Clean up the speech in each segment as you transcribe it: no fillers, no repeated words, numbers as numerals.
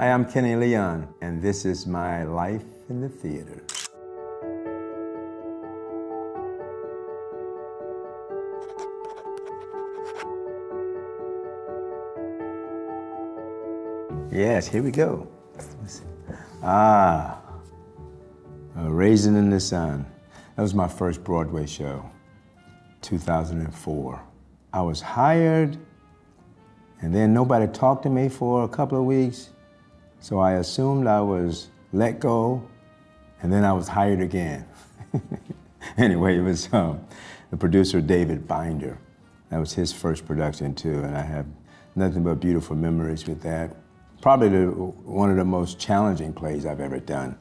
Hi, I'm Kenny Leon, and this is my life in the theater. Yes, here we go. Raisin in the Sun. That was my first Broadway show, 2004. I was hired, and then nobody talked to me for a couple of weeks, so I assumed I was let go, and then I was hired again. Anyway, it was the producer, David Binder. That was his first production too, and I have nothing but beautiful memories with that. Probably one of the most challenging plays I've ever done.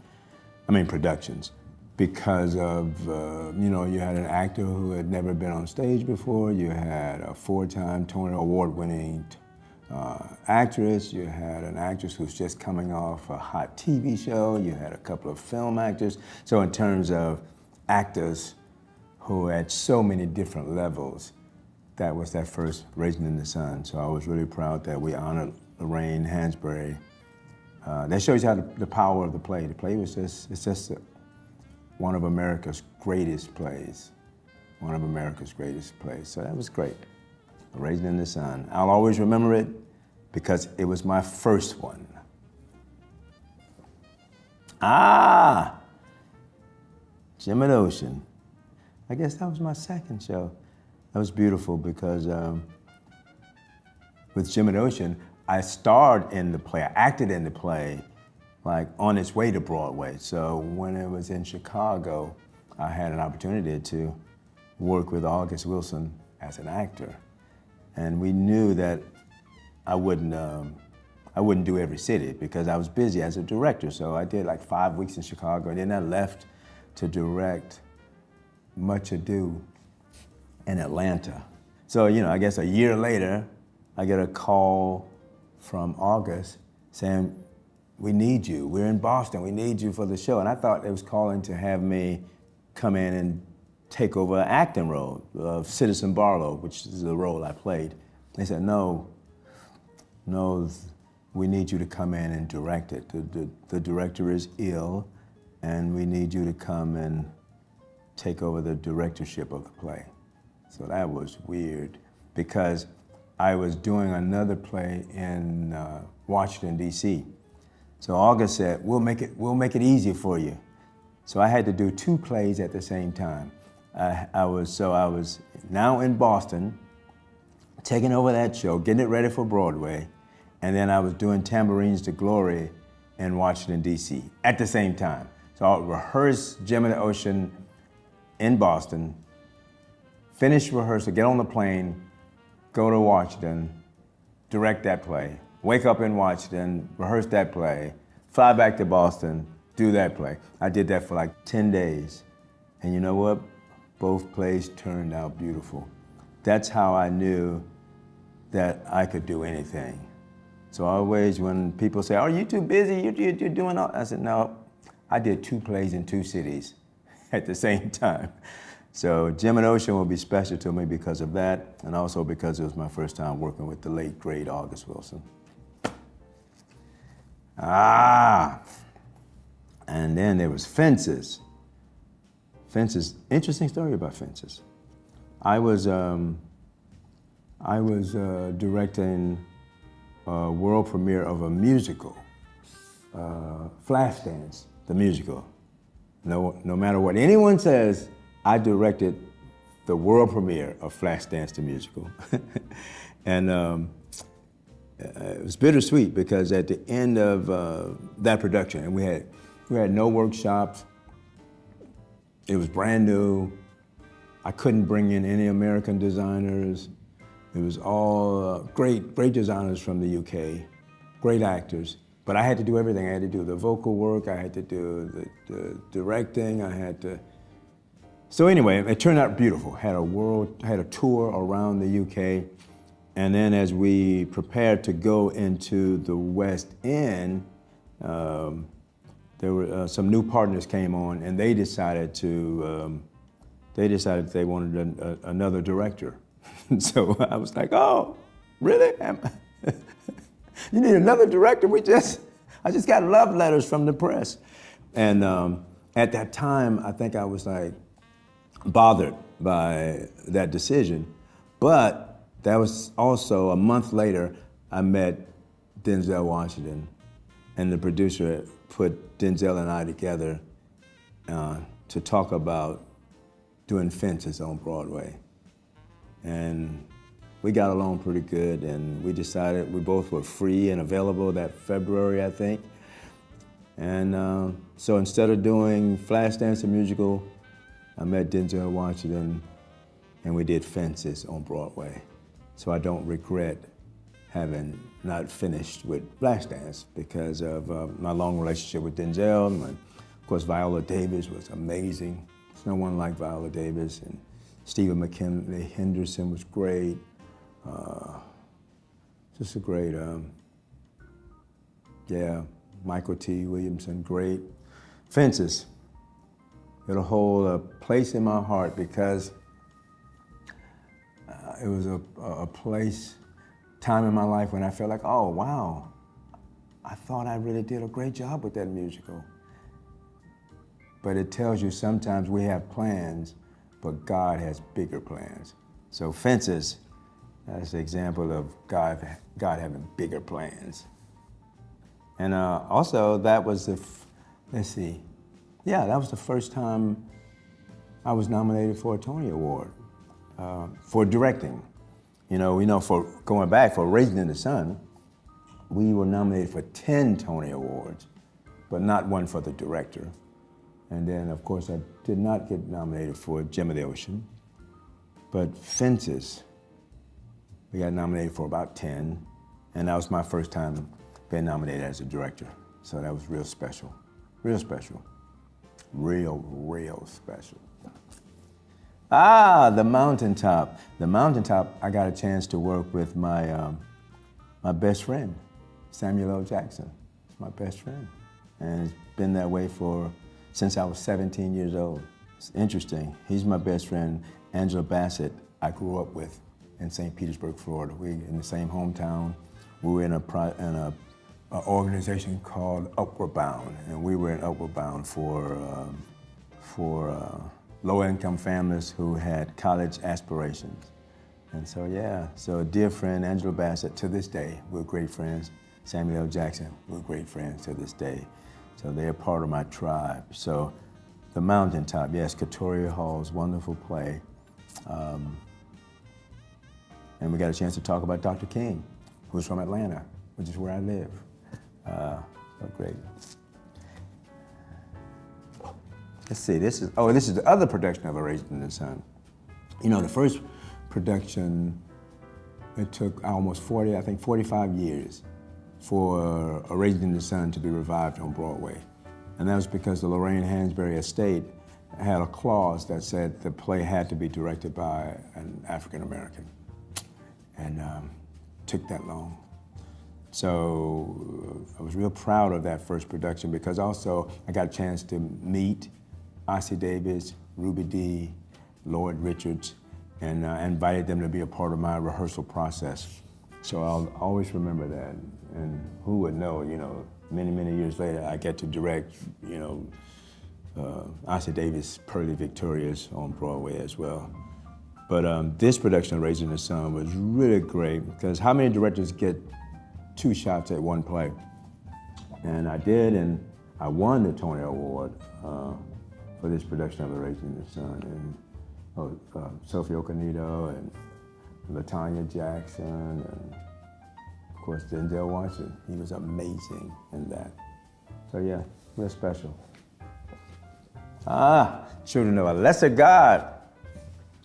I mean, productions, because of, you had an actor who had never been on stage before, you had a 4-time Tony Award-winning actress, you had an actress who's just coming off a hot TV show, you had a couple of film actors. So in terms of actors who had so many different levels, that was that first Raisin in the Sun. So I was really proud that we honored Lorraine Hansberry. That shows you how the power of the play. The play was just one of America's greatest plays. One of America's greatest plays. So that was great. Raisin in the Sun. I'll always remember it because it was my first one. Jim and Ocean. I guess that was my second show. That was beautiful because with Jim and Ocean, I starred in the play, I acted in the play, like on its way to Broadway. So when it was in Chicago, I had an opportunity to work with August Wilson as an actor. And we knew that I wouldn't do every city because I was busy as a director. So I did like 5 weeks in Chicago, and then I left to direct Much Ado in Atlanta. So, I guess a year later, I get a call from August saying, we need you, we're in Boston, we need you for the show. And I thought it was calling to have me come in and take over an acting role of Citizen Barlow, which is the role I played. They said, no, we need you to come in and direct it. The director is ill, and we need you to come and take over the directorship of the play. So that was weird, because I was doing another play in Washington, D.C. So August said, we'll make it easy for you. So I had to do 2 plays at the same time. I was now in Boston, taking over that show, getting it ready for Broadway, and then I was doing Tambourines to Glory in Washington, D.C. at the same time. So I'll rehearse Jim and the Ocean in Boston, finish rehearsal, get on the plane, go to Washington, direct that play, wake up in Washington, rehearse that play, fly back to Boston, do that play. I did that for like 10 days. And you know what? Both plays turned out beautiful. That's how I knew that I could do anything. So always when people say, are you too busy? You're doing all, I said, no, I did 2 plays in 2 cities at the same time. So Jim and Ocean will be special to me because of that, and also because it was my first time working with the late, great August Wilson. And then there was Fences. Fences, interesting story about Fences. I was directing a world premiere of a musical, Flashdance, the musical. No matter what anyone says, I directed the world premiere of Flashdance the musical. And it was bittersweet because at the end of that production, and we had no workshops, it was brand new. I couldn't bring in any American designers. It was all great designers from the UK, great actors. But I had to do everything. I had to do the vocal work, I had to do the directing, I had to. So anyway, it turned out beautiful. Had a tour around the UK. And then as we prepared to go into the West End, there were some new partners came on, and they decided they wanted another director. So I was like, oh, really? You need another director? I just got love letters from the press. And at that time, I think I was like bothered by that decision. But that was also a month later, I met Denzel Washington, and the producer put Denzel and I together to talk about doing Fences on Broadway. And we got along pretty good, and we decided we both were free and available that February, I think. And so instead of doing Flashdance the musical, I met Denzel Washington, and we did Fences on Broadway. So I don't regret having not finished with Flashdance because of my long relationship with Denzel. And of course, Viola Davis was amazing. There's no one like Viola Davis. And Stephen McKinley Henderson was great. Just a great, Michael T. Williamson, great. Fences, it'll hold a place in my heart because it was a time in my life when I felt like, oh, wow, I thought I really did a great job with that musical. But it tells you sometimes we have plans, but God has bigger plans. So Fences, that's an example of God having bigger plans. And also that was that was the first time I was nominated for a Tony Award for directing. For going back, for Raisin in the Sun, we were nominated for 10 Tony Awards, but not one for the director. And then, of course, I did not get nominated for Gem of the Ocean, but Fences, we got nominated for about 10, and that was my first time being nominated as a director. So that was real special, real special, real special. The Mountaintop. The Mountaintop, I got a chance to work with my best friend, Samuel L. Jackson. He's my best friend, and it's been that way since I was 17 years old. It's interesting. He's my best friend. Angela Bassett, I grew up with in St. Petersburg, Florida. We in the same hometown. We were in an organization called Upward Bound, and we were in Upward Bound for low-income families who had college aspirations. And so a dear friend, Angela Bassett, to this day, we're great friends. Samuel L. Jackson, we're great friends to this day. So they're part of my tribe. So The Mountaintop, yes, Katoria Hall's wonderful play. And we got a chance to talk about Dr. King, who's from Atlanta, which is where I live. So great. Let's see, this is the other production of A Raisin in the Sun. The first production, it took almost 45 years for A Raisin in the Sun to be revived on Broadway. And that was because the Lorraine Hansberry estate had a clause that said the play had to be directed by an African American. And took that long. So I was real proud of that first production because also I got a chance to meet Ossie Davis, Ruby Dee, Lloyd Richards, and invited them to be a part of my rehearsal process. So I'll always remember that. And who would know, many years later, I get to direct, Ossie Davis' Pearly Victorious on Broadway as well. But this production of Raisin in the Sun was really great because how many directors get 2 shots at one play? And I did, and I won the Tony Award for this production of A Raisin in the Sun. And Sophie Okonedo and LaTanya Jackson, and of course Denzel Washington. He was amazing in that. So yeah, real special. Children of Alessa God.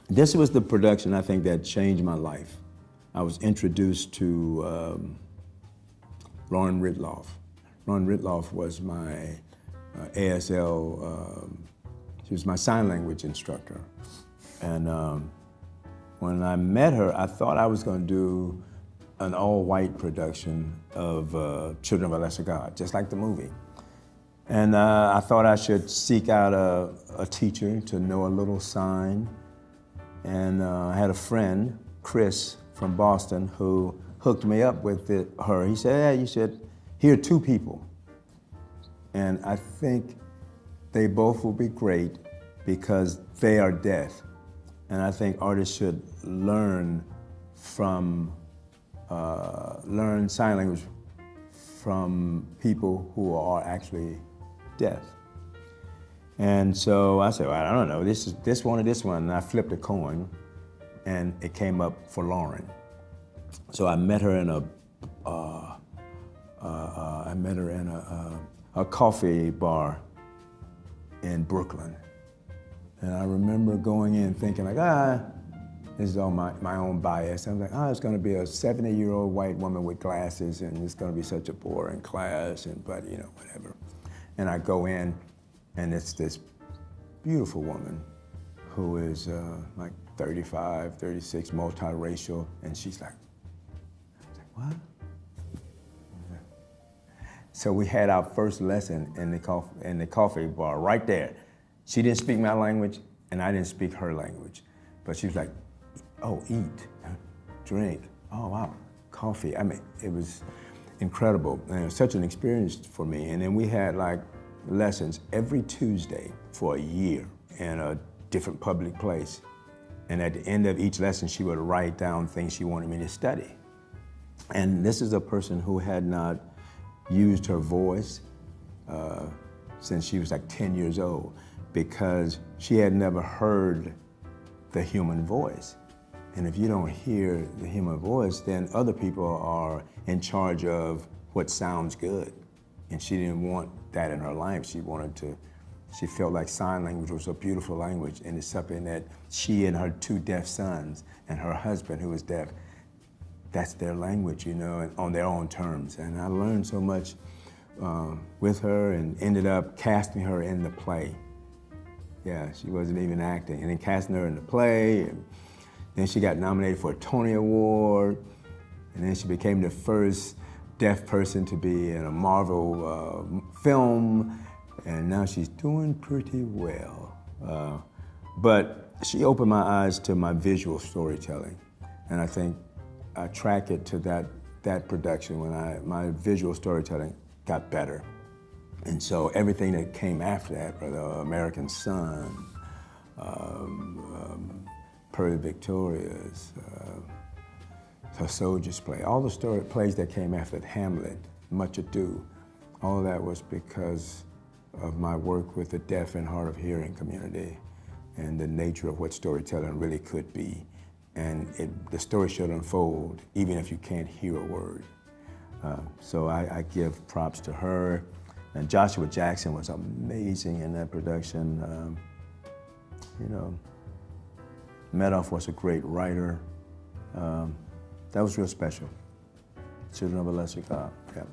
This was the production, I think, that changed my life. I was introduced to Lauren Ritloff. Lauren Ritloff was my ASL, she was my sign language instructor. And when I met her, I thought I was going to do an all-white production of Children of Alessa God, just like the movie. And I thought I should seek out a teacher to know a little sign. And I had a friend, Chris from Boston, who hooked me up with her. He said, hey, you should hear 2 people. And I think they both will be great because they are deaf. And I think artists should learn sign language from people who are actually deaf. And so I said, well, I don't know, this one or this one. And I flipped a coin and it came up for Lauren. So I met her in a coffee bar in Brooklyn. And I remember going in thinking like, this is all my own bias. I'm like, it's gonna be a 70-year-old white woman with glasses and it's gonna be such a boring class, but you know, whatever. And I go in and it's this beautiful woman who is like 35, 36, multiracial, and she's like, what? So we had our first lesson in the coffee bar right there. She didn't speak my language, and I didn't speak her language. But she was like, oh, eat, drink, oh, wow, coffee. I mean, it was incredible, and it was such an experience for me. And then we had like lessons every Tuesday for a year in a different public place. And at the end of each lesson, she would write down things she wanted me to study. And this is a person who had not used her voice since she was like 10 years old, because she had never heard the human voice. And if you don't hear the human voice, then other people are in charge of what sounds good. And she didn't want that in her life. She felt like sign language was a beautiful language, and it's something that she and her 2 deaf sons and her husband, who was deaf, that's their language, you know, and on their own terms. And I learned so much with her and ended up casting her in the play. Yeah, she wasn't even acting. And then casting her in the play, and then she got nominated for a Tony Award, and then she became the first deaf person to be in a Marvel film, and now she's doing pretty well. But she opened my eyes to my visual storytelling, and I think I track it to that production when my visual storytelling got better. And so everything that came after that, whether American Son, Pearly Victorious, Her Soldier's Play, all the plays that came after it, Hamlet, Much Ado, all of that was because of my work with the deaf and hard of hearing community and the nature of what storytelling really could be. And the story should unfold even if you can't hear a word. So I give props to her. And Joshua Jackson was amazing in that production. You know, Medoff was a great writer. That was real special. Children of Alessa God, yeah.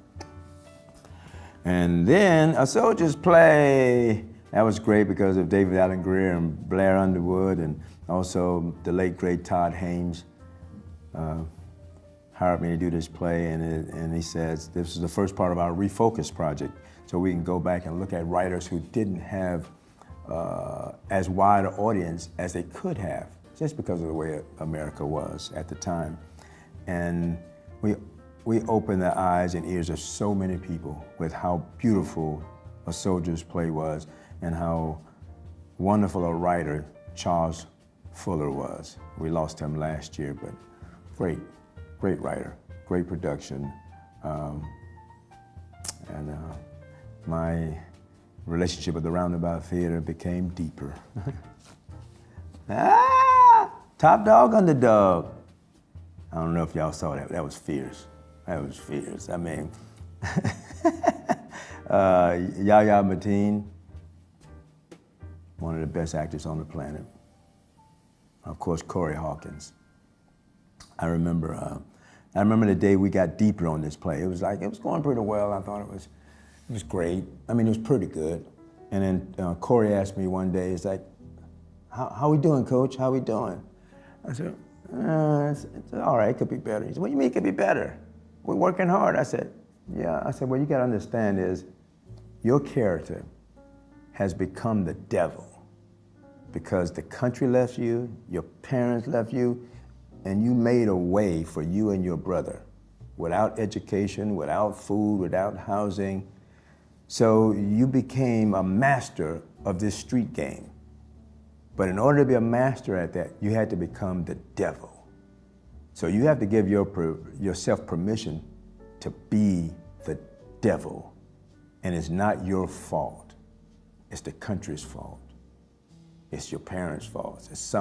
And then A Soldier's Play. That was great because of David Allen Greer and Blair Underwood, and also the late, great Todd Haynes hired me to do this play, and he says, this is the first part of our Refocus project, so we can go back and look at writers who didn't have as wide an audience as they could have, just because of the way America was at the time. And we opened the eyes and ears of so many people with how beautiful A Soldier's Play was and how wonderful a writer Charles Fuller was. We lost him last year, but great writer, great production. And my relationship with the Roundabout Theater became deeper. Top dog, underdog. I don't know if y'all saw that. That was fierce. That was fierce. I mean, Yahya Mateen, one of the best actors on the planet. Of course, Corey Hawkins. I remember the day we got deeper on this play. It was going pretty well. I thought it was great. I mean, it was pretty good. And then Corey asked me one day, he's like, how we doing, Coach? How we doing? I said, it's all right, it could be better. He said, what do you mean it could be better? We're working hard. I said, yeah. I said, well, you gotta understand is your character has become the devil because the country left you, your parents left you, and you made a way for you and your brother without education, without food, without housing. So you became a master of this street game. But in order to be a master at that, you had to become the devil. So you have to give yourself permission to be the devil. And it's not your fault. It's the country's fault. It's your parents' fault. It's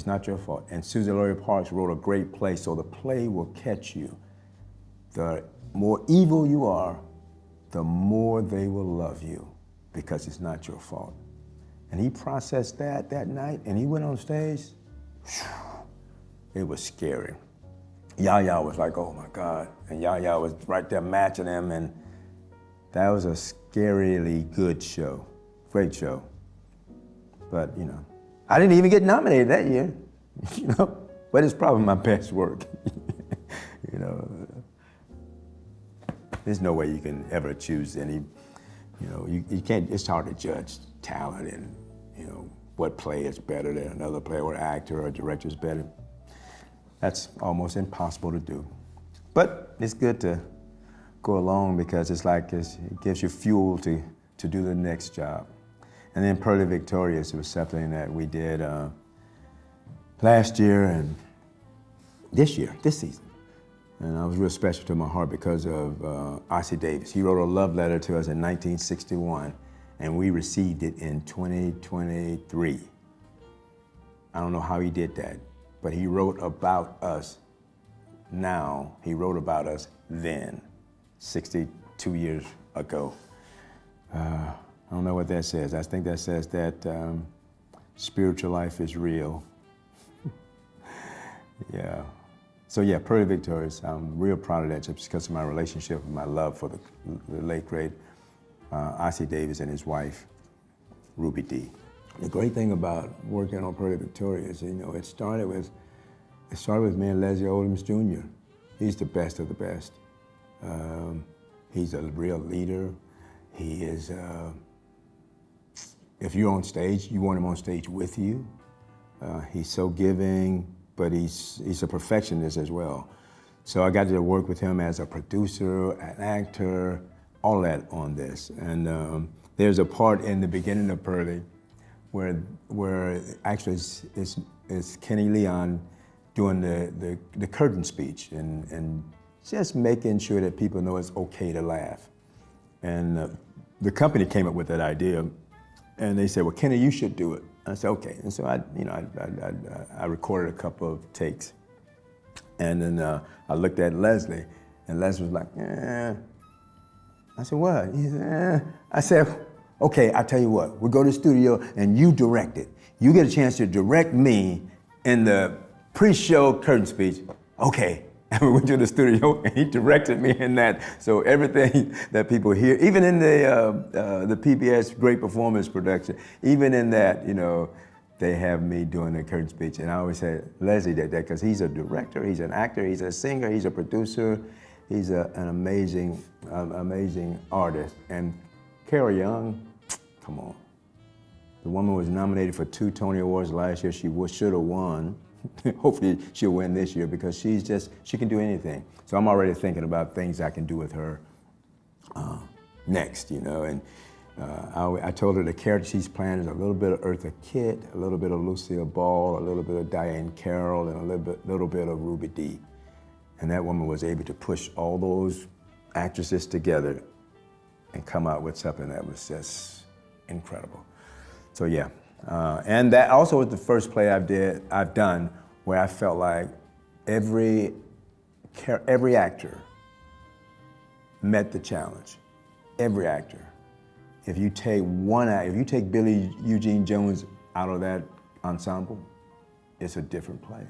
not your fault. And Susan Laurie Parks wrote a great play, so the play will catch you. The more evil you are, the more they will love you, because it's not your fault. And he processed that night, and he went on stage. It was scary. Yaya was like, oh my God. And Yaya was right there matching him, and that was a scarily good show. Great show. But, you know, I didn't even get nominated that year, you know, but it's probably my best work. You know, there's no way you can ever choose any, you know, you can't, it's hard to judge talent and, you know, what play is better than another play, or actor or director is better. That's almost impossible to do. But it's good to go along, because it's like it gives you fuel to do the next job. And then Pearly Victorious, it was something that we did last year and this season. And it was real special to my heart because of Ossie Davis. He wrote a love letter to us in 1961, and we received it in 2023. I don't know how he did that, but he wrote about us now. He wrote about us then, 62 years ago. I don't know what that says. I think that says that spiritual life is real. Yeah. So yeah, Pearly Victorious, I'm real proud of that just because of my relationship and my love for the late great Ossie Davis and his wife, Ruby Dee. The great thing about working on Pearly Victorious, you know, it started with me and Leslie Odoms Jr. He's the best of the best. He's a real leader. He is, if you're on stage, you want him on stage with you. He's so giving, but he's a perfectionist as well. So I got to work with him as a producer, an actor, all that on this. And there's a part in the beginning of Pearly where actually it's Kenny Leon doing the curtain speech and just making sure that people know it's okay to laugh. And the company came up with that idea, and they said, well, Kenny, you should do it. I said, okay. And so I recorded a couple of takes. And then I looked at Leslie, and Leslie was like, eh. I said, what? He said, eh. I said, okay, I'll tell you what. We'll go to the studio, and you direct it. You get a chance to direct me in the pre-show curtain speech. Okay. And we went to the studio, and he directed me in that. So everything that people hear, even in the PBS Great Performance production, even in that, you know, they have me doing the curtain speech. And I always say, Leslie did that because he's a director, he's an actor, he's a singer, he's a producer, he's an amazing artist. And Carol Young, come on. The woman was nominated for 2 Tony Awards last year. She should have won. Hopefully she'll win this year because she can do anything. So I'm already thinking about things I can do with her next, you know. And I told her the character she's playing is a little bit of Eartha Kitt, a little bit of Lucille Ball, a little bit of Diane Carroll, and a little bit of Ruby Dee. And that woman was able to push all those actresses together and come out with something that was just incredible. So yeah. And that also was the first play I've done where I felt like every actor met the challenge. Every actor. If you take Billy Eugene Jones out of that ensemble, it's a different play.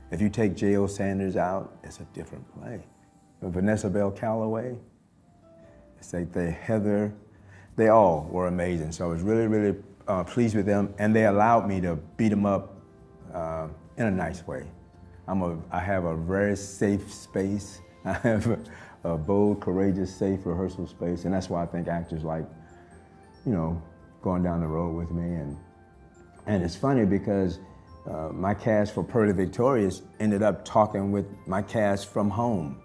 If you take J.O. Sanders out, it's a different play. Vanessa Bell Calloway, it's like Heather, they all were amazing. So I was really, really pleased with them, and they allowed me to beat them up in a nice way. I have a very safe space. I have a bold, courageous, safe rehearsal space, and that's why I think actors like, you know, going down the road with me. And it's funny because my cast for Pearly Victorious ended up talking with my cast from Home,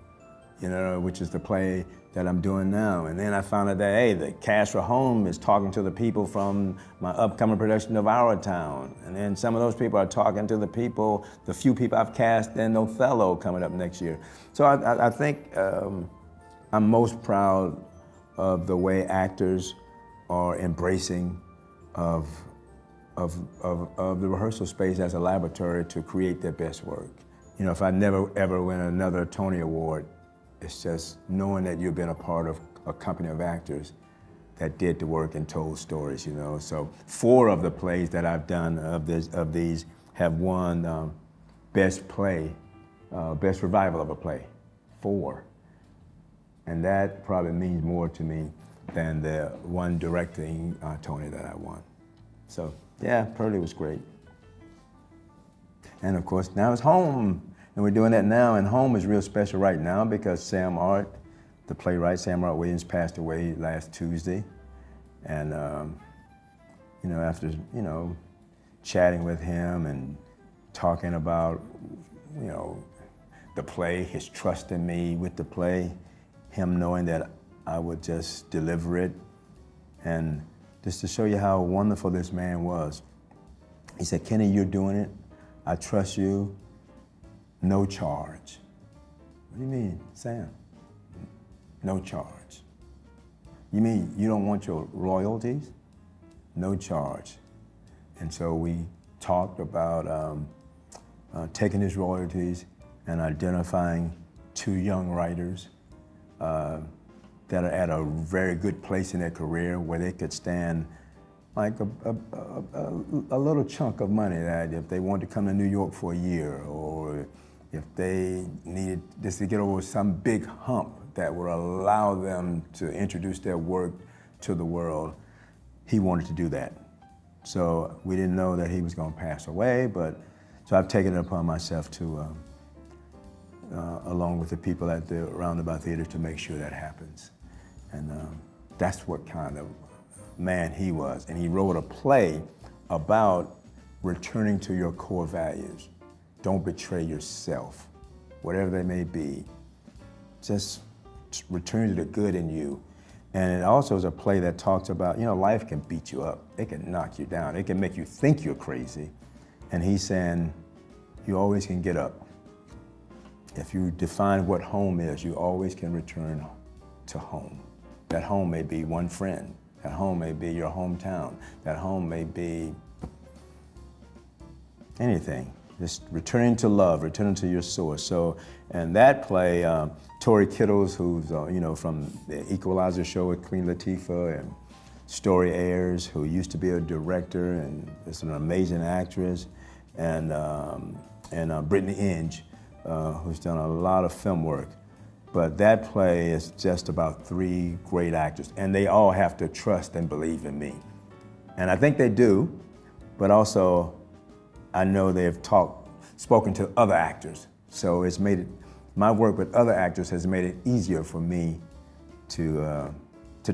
you know, which is the play that I'm doing now. And then I found out that, hey, the cast for Home is talking to the people from my upcoming production of Our Town. And then some of those people are talking to the few people I've cast in Othello coming up next year. So I think I'm most proud of the way actors are embracing of the rehearsal space as a laboratory to create their best work. You know, if I never ever win another Tony Award, it's just knowing that you've been a part of a company of actors that did the work and told stories, you know. So 4 of the plays that I've done of these have won Best Play, Best Revival of a Play, 4. And that probably means more to me than the one directing Tony that I won. So yeah, Pearlie was great. And of course, now it's Home. And we're doing that now, and Home is real special right now because Sam Art, the playwright, Sam Art Williams, passed away last Tuesday. And, you know, after, you know, chatting with him and talking about, you know, the play, his trust in me with the play, him knowing that I would just deliver it, and just to show you how wonderful this man was. He said, Kenny, you're doing it. I trust you. No charge. What do you mean, Sam? No charge. You mean you don't want your royalties? No charge. And so we talked about taking his royalties and identifying 2 young writers that are at a very good place in their career where they could stand like a little chunk of money that if they wanted to come to New York for a year, or if they needed just to get over some big hump that would allow them to introduce their work to the world, he wanted to do that. So we didn't know that he was going to pass away, but so I've taken it upon myself to, along with the people at the Roundabout Theater, to make sure that happens. And that's what kind of man he was. And he wrote a play about returning to your core values. Don't betray yourself, whatever they may be. Just return to the good in you. And it also is a play that talks about, you know, life can beat you up. It can knock you down. It can make you think you're crazy. And he's saying, you always can get up. If you define what home is, you always can return to home. That home may be one friend. That home may be your hometown. That home may be anything. Just returning to love, returning to your source. So, and that play, Tori Kittles, who's you know, from the Equalizer show with Queen Latifah, and Story Ayers, who used to be a director and is an amazing actress, and Brittany Inge, who's done a lot of film work. But that play is just about 3 great actors, and they all have to trust and believe in me. And I think they do, but also I know they've spoken to other actors. So it's made it, my work with other actors has made it easier for me to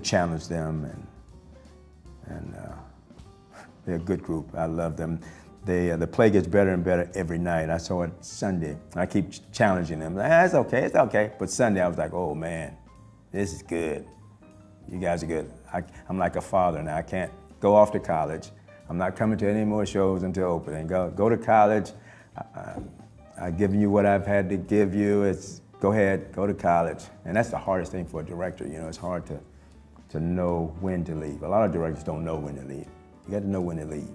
challenge them, and they're a good group. I love them. The play gets better and better every night. I saw it Sunday. I keep challenging them. It's okay. But Sunday I was like, oh man, this is good. You guys are good. I'm like a father now. I can't go off to college. I'm not coming to any more shows until opening. Go to college. I've given you what I've had to give you. Go ahead, go to college. And that's the hardest thing for a director. You know, it's hard to know when to leave. A lot of directors don't know when to leave. You got to know when to leave.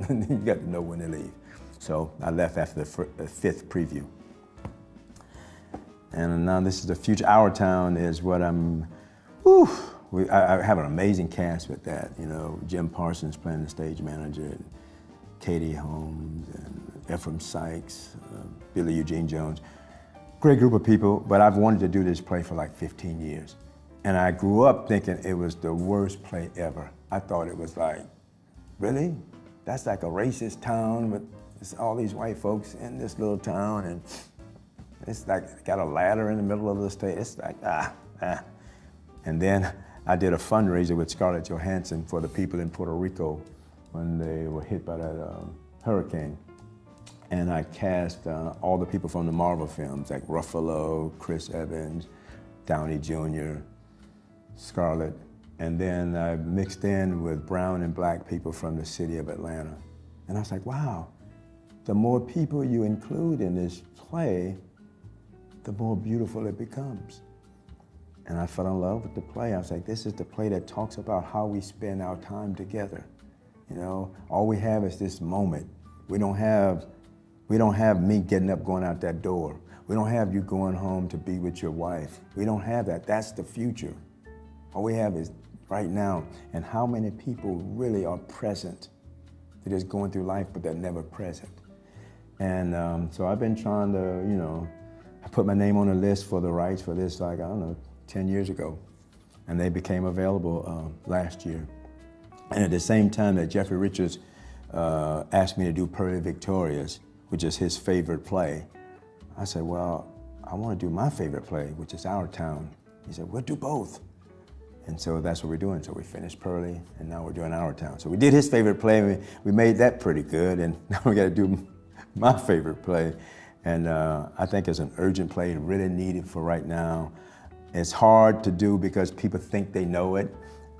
You got to know when to leave. So I left after the 5th preview. And now this is the future. Our Town is what I'm, I have an amazing cast with that. You know, Jim Parsons playing the stage manager, and Katie Holmes, and Ephraim Sykes, Billy Eugene Jones. Great group of people, but I've wanted to do this play for like 15 years. And I grew up thinking it was the worst play ever. I thought it was like, really? That's like a racist town with all these white folks in this little town, and it's like got a ladder in the middle of the stage. It's like, And then I did a fundraiser with Scarlett Johansson for the people in Puerto Rico when they were hit by that hurricane. And I cast all the people from the Marvel films, like Ruffalo, Chris Evans, Downey Jr., Scarlett, and then I mixed in with brown and black people from the city of Atlanta. And I was like, wow, the more people you include in this play, the more beautiful it becomes. And I fell in love with the play. I was like, this is the play that talks about how we spend our time together. You know, all we have is this moment. We don't have me getting up, going out that door. We don't have you going home to be with your wife. We don't have that. That's the future. All we have is right now. And how many people really are present? They're just going through life, but they're never present. And so I've been trying to, you know, I put my name on a list for the rights for this, like, I don't know, 10 years ago. And they became available last year. And at the same time that Jeffrey Richards asked me to do Pearly Victorious, which is his favorite play, I said, well, I want to do my favorite play, which is Our Town. He said, we'll do both. And so that's what we're doing. So we finished Pearly, and now we're doing Our Town. So we did his favorite play, we made that pretty good, and now we got to do my favorite play. And I think it's an urgent play, really needed for right now. It's hard to do because people think they know it,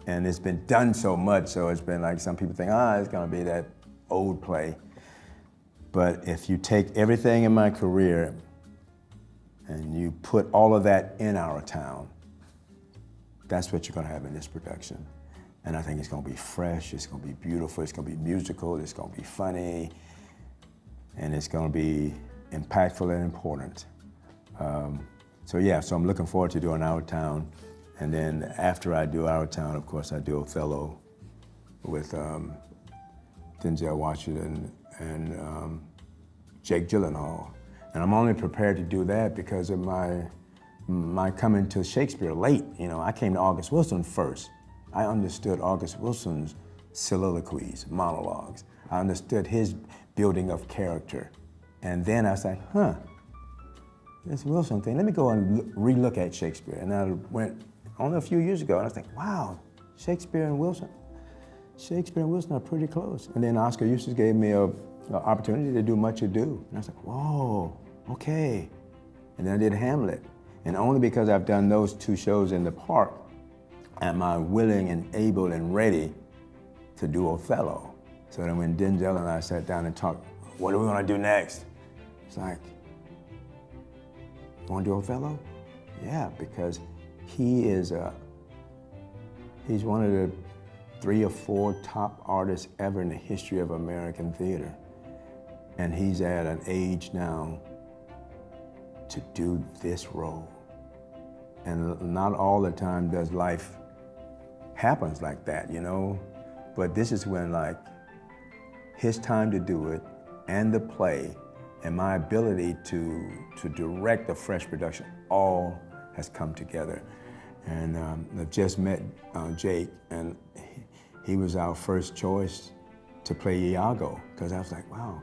and it's been done so much, so it's been like some people think, it's gonna be that old play. But if you take everything in my career and you put all of that in Our Town, that's what you're gonna have in this production. And I think it's gonna be fresh, it's gonna be beautiful, it's gonna be musical, it's gonna be funny, and it's gonna be impactful and important. So I'm looking forward to doing Our Town. And then after I do Our Town, of course, I do Othello with Denzel Washington and Jake Gyllenhaal. And I'm only prepared to do that because of my coming to Shakespeare late. You know, I came to August Wilson first. I understood August Wilson's soliloquies, monologues. I understood his building of character. And then I was like, this Wilson thing, let me go and re-look at Shakespeare. And I went only a few years ago, and I was like, wow, Shakespeare and Wilson are pretty close. And then Oscar Eustis gave me an opportunity to do Much Ado. And I was like, whoa, okay. And then I did Hamlet. And only because I've done those two shows in the park am I willing and able and ready to do Othello. So then when Denzel and I sat down and talked, what are we gonna do next? It's like, you wanna do Othello? Yeah, because he's one of the 3 or 4 top artists ever in the history of American theater. And he's at an age now to do this role. And not all the time does life happens like that, you know? But this is when, like, his time to do it and the play and my ability to direct a fresh production all has come together. And I just met Jake, and he was our first choice to play Iago, because I was like, wow,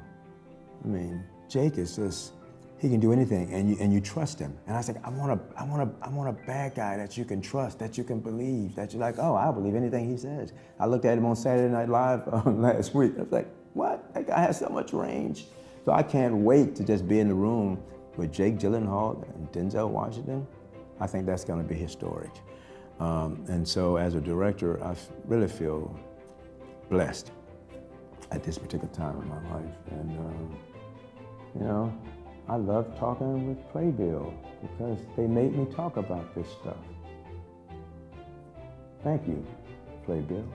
I mean, Jake is just, he can do anything, and you trust him. And I was like, I want a bad guy that you can trust, that you can believe, that you're like, oh, I believe anything he says. I looked at him on Saturday Night Live last week. I was like, what? That guy has so much range. So I can't wait to just be in the room with Jake Gyllenhaal and Denzel Washington. I think that's going to be historic. And so as a director, I really feel blessed at this particular time in my life. And, you know, I love talking with Playbill because they made me talk about this stuff. Thank you, Playbill.